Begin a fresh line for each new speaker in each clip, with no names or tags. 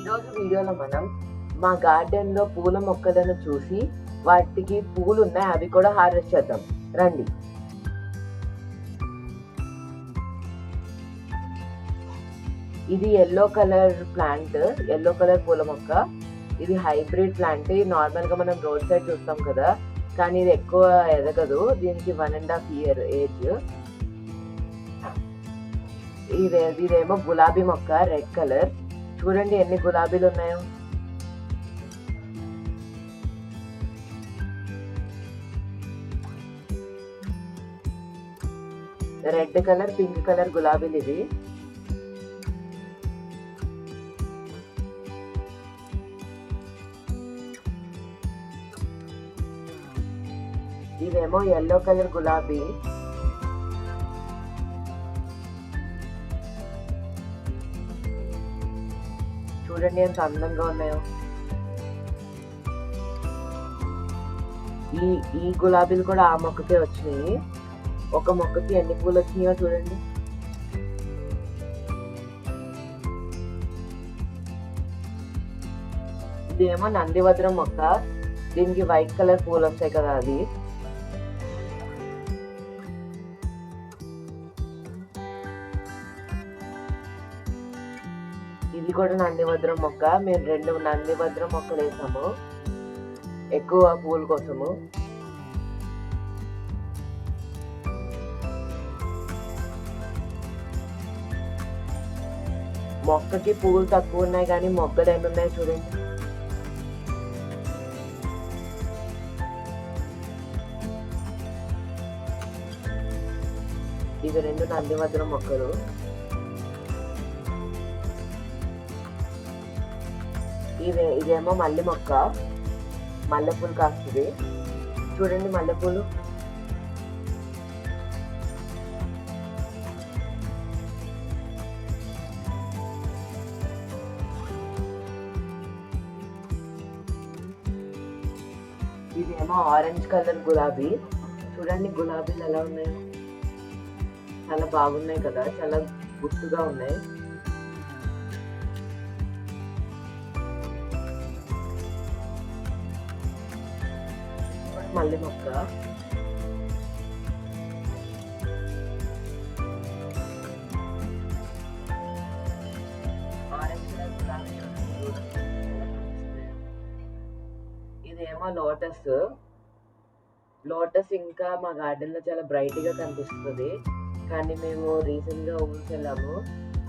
ఈరోజు వీడియోలో మనం మా గార్డెన్లో పూల మొక్కలను చూసి వాటికి పూలు ఉన్నాయి, అవి కూడా హార్వెస్ట్ చేద్దాం రండి. ఇది yellow colour plant, yellow colour పూల మొక్క. ఇది హైబ్రిడ్ ప్లాంట్. నార్మల్గా మనం రోడ్ సైడ్ చూస్తాం కదా, కానీ ఇది ఎక్కువ ఎదగదు. దీనికి 1.5 year ఏజ్. ఇదేమో గులాబీ మొక్క, రెడ్ కలర్. చూడండి ఎన్ని గులాబీలు ఉన్నాయో. రెడ్ కలర్, పింక్ కలర్ గులాబీలు ఇవి. ఇవేమో ఎల్లో కలర్ గులాబీ. చూడండి ఎంత అందంగా ఉన్నాయో. ఈ గులాబీలు కూడా ఆ మొక్కకే వచ్చినాయి. ఒక మొక్కకి ఎన్ని పూలు వచ్చినాయో చూడండి. ఇదేమో నందివద్రం మొక్క. దీనికి వైట్ కలర్ పూలు వస్తాయి కదా, అది. ఇది కూడా నందివద్రం మొక్క. మేము 2 నందివద్రం మొక్కలు వేసాము ఎక్కువ పూల కోసము. మొక్కకి పూలు తక్కువ ఉన్నాయి కానీ మొగ్గలు ఎన్ని ఉన్నాయి చూడండి. ఇవి 2 నందివద్రం మొక్కలు. ఇదేమో మల్లె మొక్క, మల్లెపూలు కాస్తుంది. చూడండి మల్లెపూలు. ఇదేమో ఆరెంజ్ కలర్ గులాబీ. చూడండి గులాబీలు ఎలా ఉన్నాయో, చాలా బాగున్నాయి కదా, చాలా గుర్తుగా ఉన్నాయి. మల్లె మొక్క. ఇదేమో లోటస్. లోటస్ ఇంకా మా గార్డెన్ లో చాలా బ్రైట్ గా కనిపిస్తుంది, కానీ మేము రీసెంట్ గా ఊరికి వెళ్ళాము,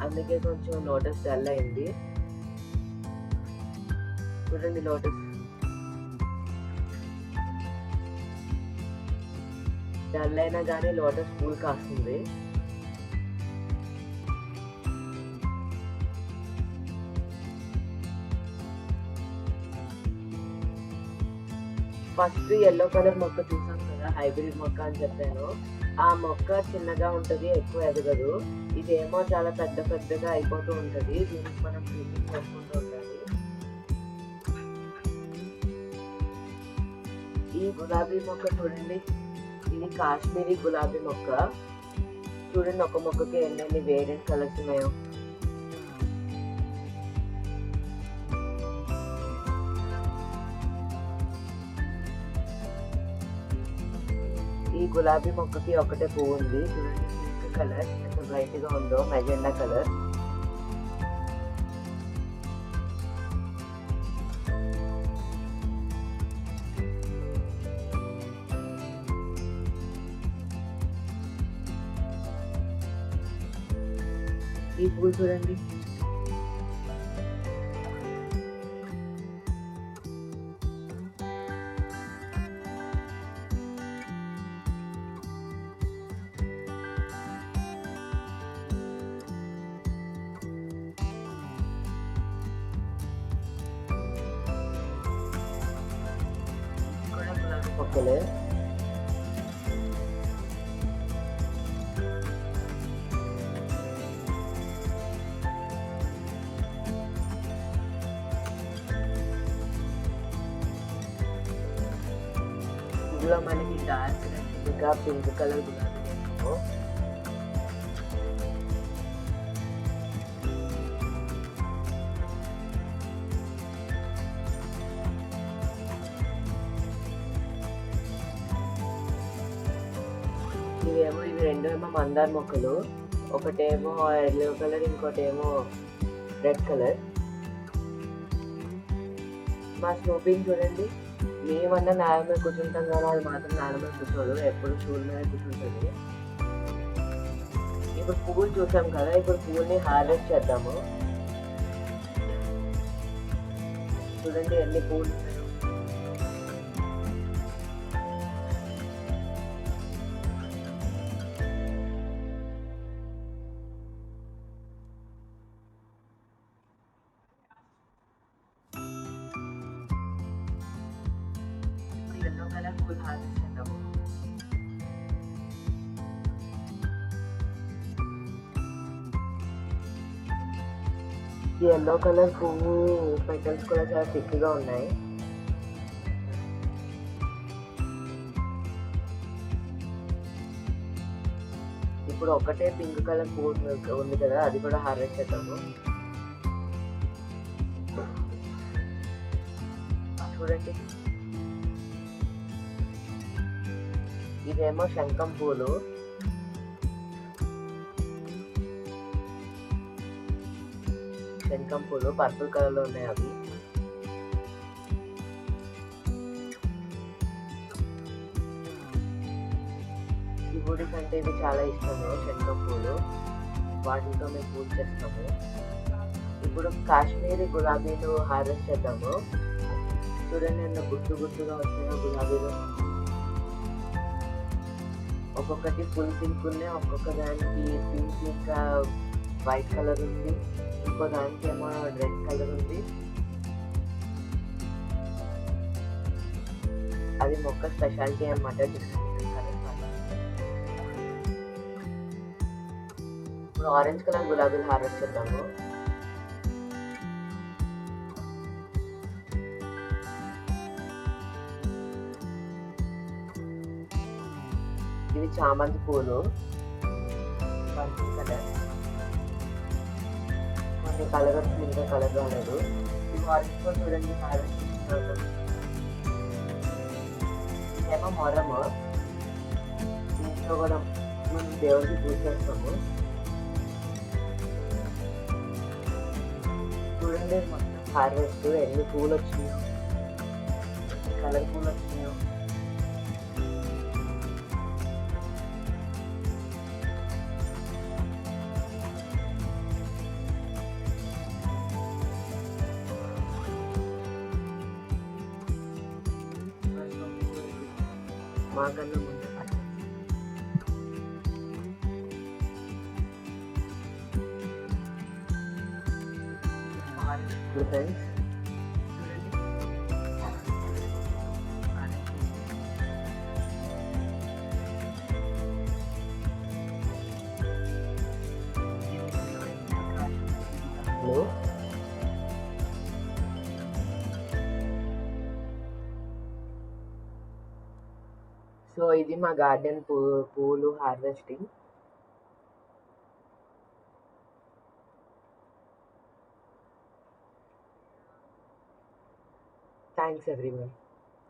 అందుకే కొంచెం లోటస్ డల్ అయింది. చూడండి లోటస్ డల్ అయినా కానీ లోటస్ పూలు కాస్తుంది. ఫస్ట్ ఎల్లో కలర్ మొక్క చూసాం కదా, హైబ్రిడ్ మొక్క అని చెప్పాను. ఆ మొక్క చిన్నగా ఉంటది, ఎక్కువ ఎదగదు. ఇదేమో చాలా పెద్దగా అయిపోతూ ఉంటది. దీనికి మనం ట్రీట్మెంట్ చేసుకుంటూ ఉండాలి. ఈ గులాబీ మొక్క చూడండి, ఇది కాశ్మీరీ గులాబీ మొక్క. చూడండి ఒక మొక్కకి ఎన్ని వేరియంట్ కలర్స్ ఉన్నాయో. ఈ గులాబీ మొక్కకి ఒకటే పువ్వు ఉంది. చూడండి పింక్ కలర్ ఎంత బ్రైట్ గా ఉందో, మెజెండా కలర్. ఈ పూలు చూడండి. కూడా గులాబీ మొక్కలే. ఇందులో మనకి డార్క్ రెడ్ ఇంకా పింక్ కలర్ గులాబీ. ఇవి రెండేమో మందార మొక్కలు. ఒకటేమో ఎల్లో కలర్, ఇంకోటేమో రెడ్ కలర్. మా స్నూపీని చూడండి. మేమన్నా నేల మీద కూర్చుంటాం కానీ అది మాత్రం నేల మీద కూర్చోదు, ఎప్పుడు స్టూల్ మీద కూర్చుంటుంది. ఇప్పుడు పువ్వులు చూసాం కదా, ఇప్పుడు పువ్వుని హార్వెస్ట్ చేద్దాము. చూడండి ఎన్ని పువ్వులు ఉన్నాయో. ఇప్పుడు ఎల్లో కలర్ పువ్వులు హార్వెస్ట్ చేద్దాము. ఈ ఎల్లో కలర్ పువ్వు పెటల్స్ కూడా చాలా థిక్గా ఉన్నాయి. ఇప్పుడు ఒకటే పింక్ కలర్ పువ్వు ఉంది కదా, అది కూడా హార్వెస్ట్ చేద్దాము. చూడండి, ఇదేమో శంఖం పూలు. శంఖం పూలు పర్పుల్ కలర్ లో ఉన్నాయి అవి. శివుడి కంటే ఇవి చాలా ఇష్టము శంఖం పూలు, వాటితో మేము పూజ చేస్తాము. ఇప్పుడు కాశ్మీరీ గులాబీలు హార్వెస్ట్ చేద్దాము. చూడండి ఎంత గుర్తుగా వస్తున్నాయో గులాబీలు. ఒక్కొక్కటి ఫుల్ పింక్ ఉన్నాయి, ఒక్కొక్క దానికి పింక్ ఇంకా వైట్ కలర్ ఉంది, ఇంకో దానికి ఏమో రెడ్ కలర్ ఉంది. అది మొక్క స్పెషాలిటీ అనమాట. ఇప్పుడు ఆరెంజ్ కలర్ గులాబీలు హార్వెస్ట్ చేద్దాము. ఇవి చామంతి పూలు పర్పుల్ కలర్. కొన్ని కలర్ వస్తుంది, ఇంకా కలర్ రాలేదు. ఇవి ఆరెంజ్ పూలు చూడండి హార్వెస్ట్ చేస్తున్నాము. ఇదేమో మొరము, దీంట్లో కూడా మనం దేవుడికి పూజ చేస్తాము. చూడండి మొత్తం హార్వెస్ట్ ఎన్ని పూలు వచ్చినాయో, కలర్ పూలు వచ్చినాయో. మాకన్నా ముందు ఫ్రెండ్స్ సో ఇది మా గార్డెన్ పూలు హార్వెస్టింగ్. Thanks everyone.